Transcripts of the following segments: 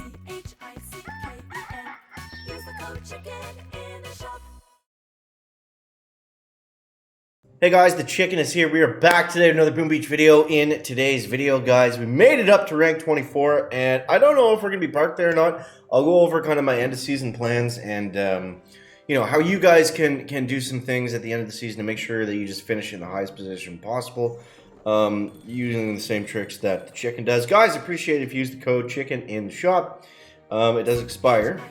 Use the code CHICKEN in the shop. Hey guys, the chicken is here. We are back today with another Boom Beach video. In today's video, guys, we made it up to rank 24, and I don't know if we're going to be parked there or not. I'll go over kind of my end of season plans and, you know, how you guys can do some things at the end of the season to make sure that you just finish in the highest position possible, using the same tricks that the chicken does. Guys, appreciate it if you use the code CHICKEN in the shop. It does expire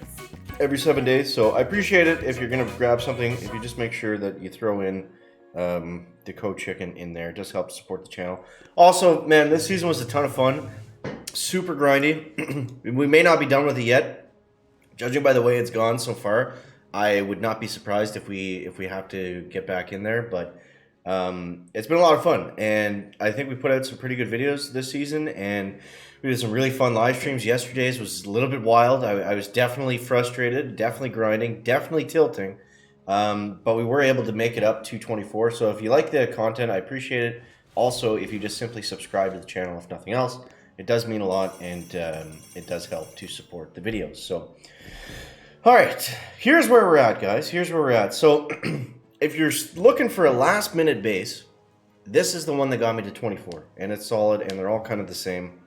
every 7 days, so I appreciate it if you're going to grab something. If you just make sure that you throw in the code chicken in there. It does help support the channel. Also, man, this season was a ton of fun. Super grindy. We may not be done with it yet. Judging by the way it's gone so far, I would not be surprised if we have to get back in there, but it's been a lot of fun, and I think we put out some pretty good videos this season, and we did some really fun live streams. Yesterday's was a little bit wild. I was definitely frustrated, definitely grinding, definitely tilting. But we were able to make it up to 24. So if you like the content, I appreciate it. Also, if you just simply subscribe to the channel, if nothing else, it does mean a lot, and it does help to support the videos. So, all right, here's where we're at, guys. Here's where we're at. So if you're looking for a last minute base, this is the one that got me to 24, and it's solid, and they're all kind of the same.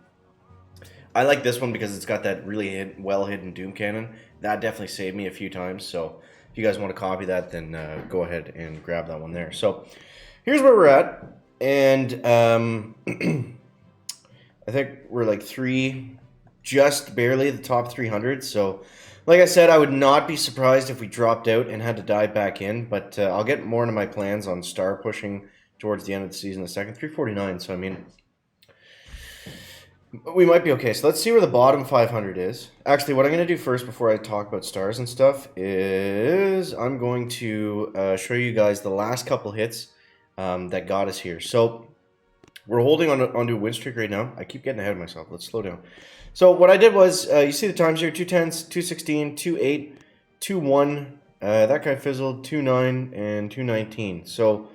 I like this one because it's got that really well hidden Doom Cannon. That definitely saved me a few times, so if you guys want to copy that, then go ahead and grab that one there. So here's where we're at, and I think we're like just barely the top 300. So like I said, I would not be surprised if we dropped out and had to dive back in, but I'll get more into my plans on star pushing towards the end of the season in a second. 349, so I mean, we might be okay. So let's see where the bottom 500 is. Actually, what I'm going to do first before I talk about stars and stuff is I'm going to show you guys the last couple hits that got us here. So we're holding onto a win streak right now. I keep getting ahead of myself. Let's slow down. So what I did was, you see the times here, 210s, 216, 28, 21. That guy fizzled, 29, and 219. So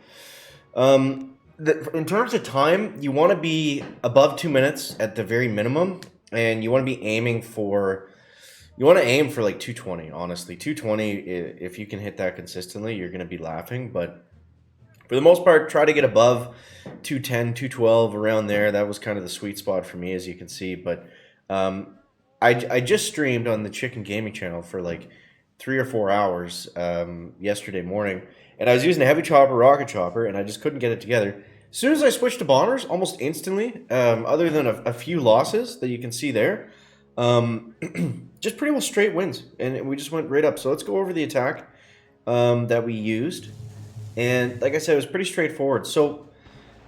in terms of time, you want to be above 2 minutes at the very minimum, and you want to be aiming for, like 220, honestly. 220, if you can hit that consistently, you're going to be laughing, but for the most part, try to get above 210, 212, around there. That was kind of the sweet spot for me, as you can see, but I just streamed on the Chicken Gaming channel for like 3 or 4 hours yesterday morning, and I was using a heavy chopper, rocket chopper, and I just couldn't get it together. As soon as I switched to bombers, almost instantly, other than a few losses that you can see there, just pretty well straight wins, and we just went right up. So let's go over the attack that we used, and like I said, it was pretty straightforward. So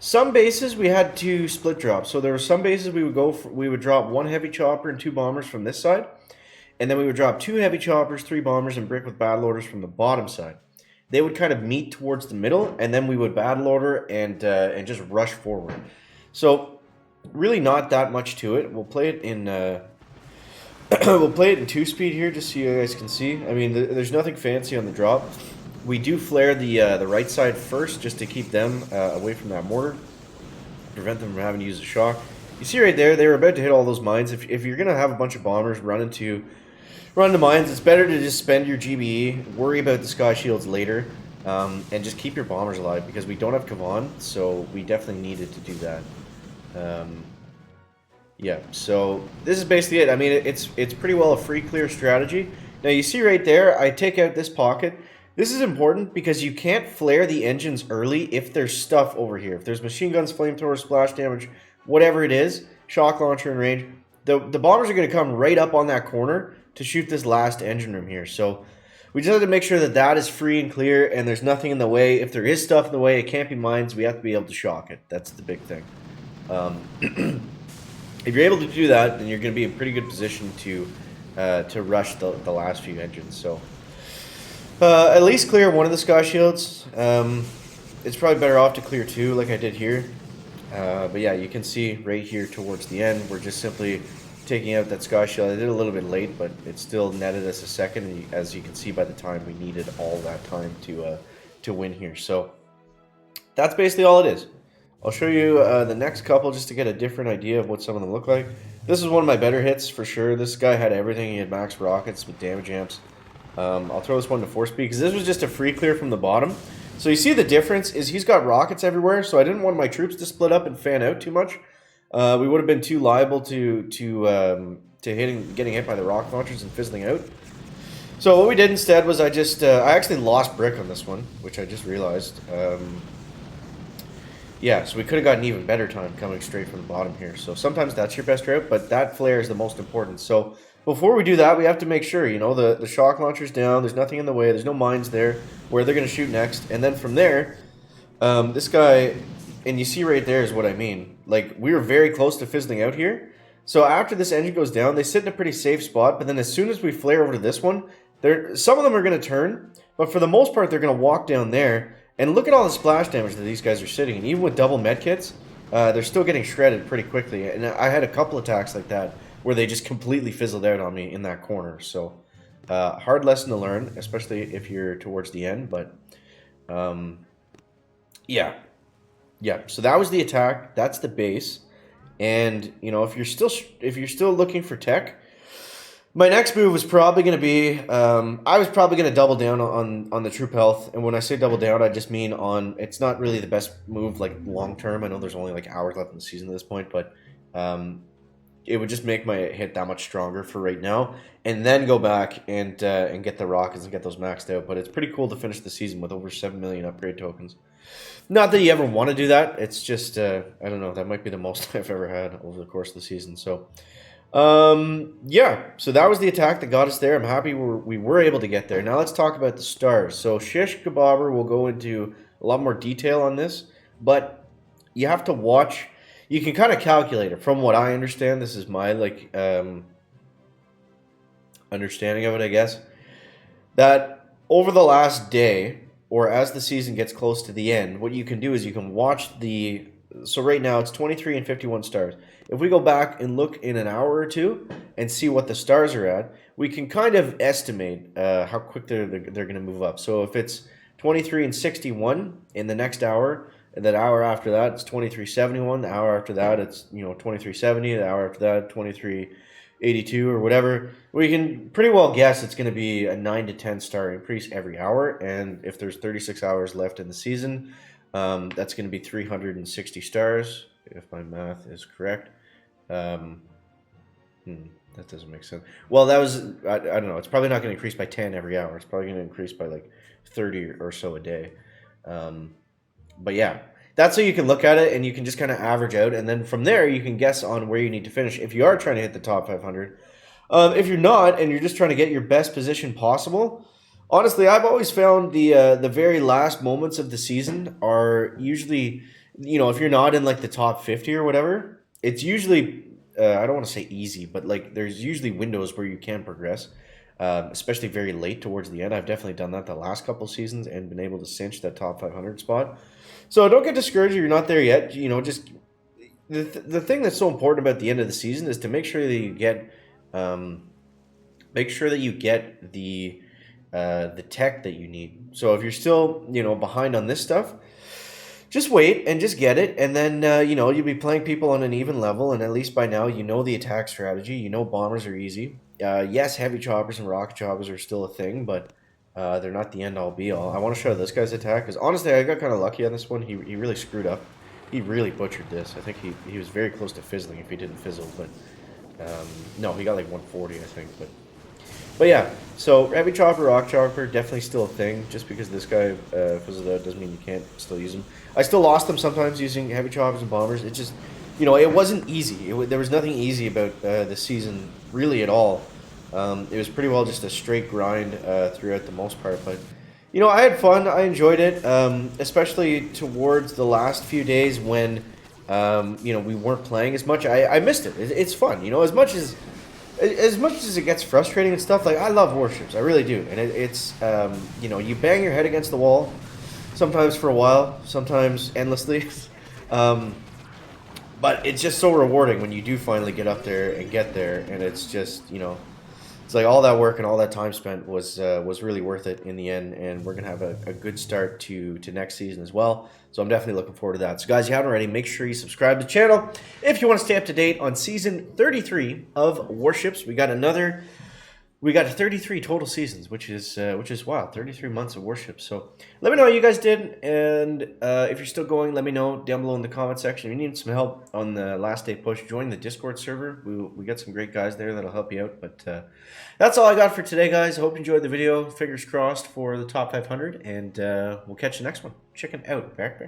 some bases we had to split drop. So there were some bases we would drop 1 heavy chopper and 2 bombers from this side, and then we would drop 2 heavy choppers, 3 bombers, and brick with battle orders from the bottom side. They would kind of meet towards the middle, and then we would battle order and just rush forward. So really not that much to it. We'll play it in 2-speed here, just so you guys can see. I mean, there's nothing fancy on the drop. We do flare the right side first, just to keep them away from that mortar, prevent them from having to use a shock. You see right there, they were about to hit all those mines. If you're gonna have a bunch of bombers run into mines, it's better to just spend your GBE, worry about the sky shields later, and just keep your bombers alive, because we don't have Kavan, so we definitely needed to do that. Yeah, so this is basically it. I mean, it's pretty well a free clear strategy. Now you see right there, I take out this pocket. This is important because you can't flare the engines early if there's stuff over here. If there's machine guns, flamethrowers, splash damage, whatever it is, shock launcher in range, the bombers are going to come right up on that corner to shoot this last engine room here. So we just have to make sure that that is free and clear, and there's nothing in the way. If there is stuff in the way, it can't be mines. We have to be able to shock it. That's the big thing. If you're able to do that, then you're going to be in pretty good position to rush the last few engines. So at least clear one of the sky shields. It's probably better off to clear 2 like I did here. But yeah, you can see right here towards the end, we're just simply taking out that sky shield. I did a little bit late, but it still netted us a second, and as you can see by the time, we needed all that time to win here. So that's basically all it is. I'll show you the next couple just to get a different idea of what some of them look like. This is one of my better hits for sure. This guy had everything. He had max rockets with damage amps. I'll throw this one to 4-speed because this was just a free clear from the bottom. So you see the difference is he's got rockets everywhere, so I didn't want my troops to split up and fan out too much. We would have been too liable to getting hit by the rocket launchers and fizzling out. So what we did instead was I actually lost brick on this one, which I just realized. Yeah, so we could have gotten even better time coming straight from the bottom here. So sometimes that's your best route, but that flare is the most important. So before we do that, we have to make sure, the shock launcher's down, there's nothing in the way, there's no mines there where they're going to shoot next. And then from there, this guy, and you see right there is what I mean. Like, we were very close to fizzling out here. So after this engine goes down, they sit in a pretty safe spot, but then as soon as we flare over to this one, some of them are going to turn, but for the most part, they're going to walk down there. And look at all the splash damage that these guys are sitting in. Even with double medkits, they're still getting shredded pretty quickly. And I had a couple attacks like that where they just completely fizzled out on me in that corner. So hard lesson to learn, especially if you're towards the end. But yeah. So that was the attack. That's the base. And if you're still looking for tech, my next move was probably going to be, I was probably going to double down on the troop health. And when I say double down, I just mean it's not really the best move, like, long term. I know there's only, like, hours left in the season at this point, but it would just make my hit that much stronger for right now. And then go back and get the rockets and get those maxed out. But it's pretty cool to finish the season with over 7 million upgrade tokens. Not that you ever want to do that. It's just, I don't know, that might be the most I've ever had over the course of the season. So yeah, so that was the attack that got us there. I'm happy we were able to get there. Now let's talk about the stars. So Shish Kebabber will go into a lot more detail on this, but you have to watch. You can kind of calculate it. From what I understand, this is my understanding of it, I guess, that over the last day, or as the season gets close to the end, what you can do is you can watch so right now it's 23 and 51 stars. If we go back and look in an hour or two and see what the stars are at, we can kind of estimate how quick they're going to move up. So if it's 23 and 61 in the next hour, and that hour after that it's 23.71. The hour after that it's 23.70. The hour after that 23.82 or whatever. We can pretty well guess it's going to be a 9 to 10 star increase every hour. And if there's 36 hours left in the season, that's going to be 360 stars, if my math is correct. That doesn't make sense. Well, that was, I don't know, it's probably not going to increase by 10 every hour. It's probably going to increase by like 30 or so a day. But yeah, that's how you can look at it, and you can just kind of average out, and then from there you can guess on where you need to finish if you are trying to hit the top 500. If you're not, and you're just trying to get your best position possible, honestly, I've always found the very last moments of the season are usually, if you're not in like the top 50 or whatever, it's usually, I don't want to say easy, but like there's usually windows where you can progress, especially very late towards the end. I've definitely done that the last couple seasons and been able to cinch that top 500 spot. So don't get discouraged if you're not there yet. Just the thing that's so important about the end of the season is to make sure that you get, the tech that you need. So if you're still, behind on this stuff, just wait and just get it. And then, you'll be playing people on an even level. And at least by now, the attack strategy. Bombers are easy. Yes, heavy choppers and rocket choppers are still a thing, but they're not the end-all be-all. I want to show this guy's attack because, honestly, I got kind of lucky on this one. He really screwed up. He really butchered this. I think he was very close to fizzling if he didn't fizzle. But, no, he got like 140, I think. But yeah, so heavy chopper, rock chopper, definitely still a thing. Just because this guy fizzled out doesn't mean you can't still use him. I still lost them sometimes using heavy choppers and bombers. It just, it wasn't easy. There was nothing easy about this season really at all. It was pretty well just a straight grind throughout the most part. But, I had fun. I enjoyed it, especially towards the last few days when, we weren't playing as much. I missed it. It's fun. As much as it gets frustrating and stuff, like, I love Warships. I really do. And it's you bang your head against the wall, sometimes for a while, sometimes endlessly. But it's just so rewarding when you do finally get up there and get there. And it's just, it's like all that work and all that time spent was really worth it in the end, and we're gonna have a good start to next season as well. So I'm definitely looking forward to that. So guys, if you haven't already, make sure you subscribe to the channel if you want to stay up to date on season 33 of Warships. We got 33 total seasons, which is wild. 33 months of Warships. So let me know how you guys did, and if you're still going, let me know down below in the comment section. If you need some help on the last day push, join the Discord server. We got some great guys there that'll help you out. But that's all I got for today, guys. I hope you enjoyed the video. Fingers crossed for the top 500, and we'll catch you next one. Chicken out. Back.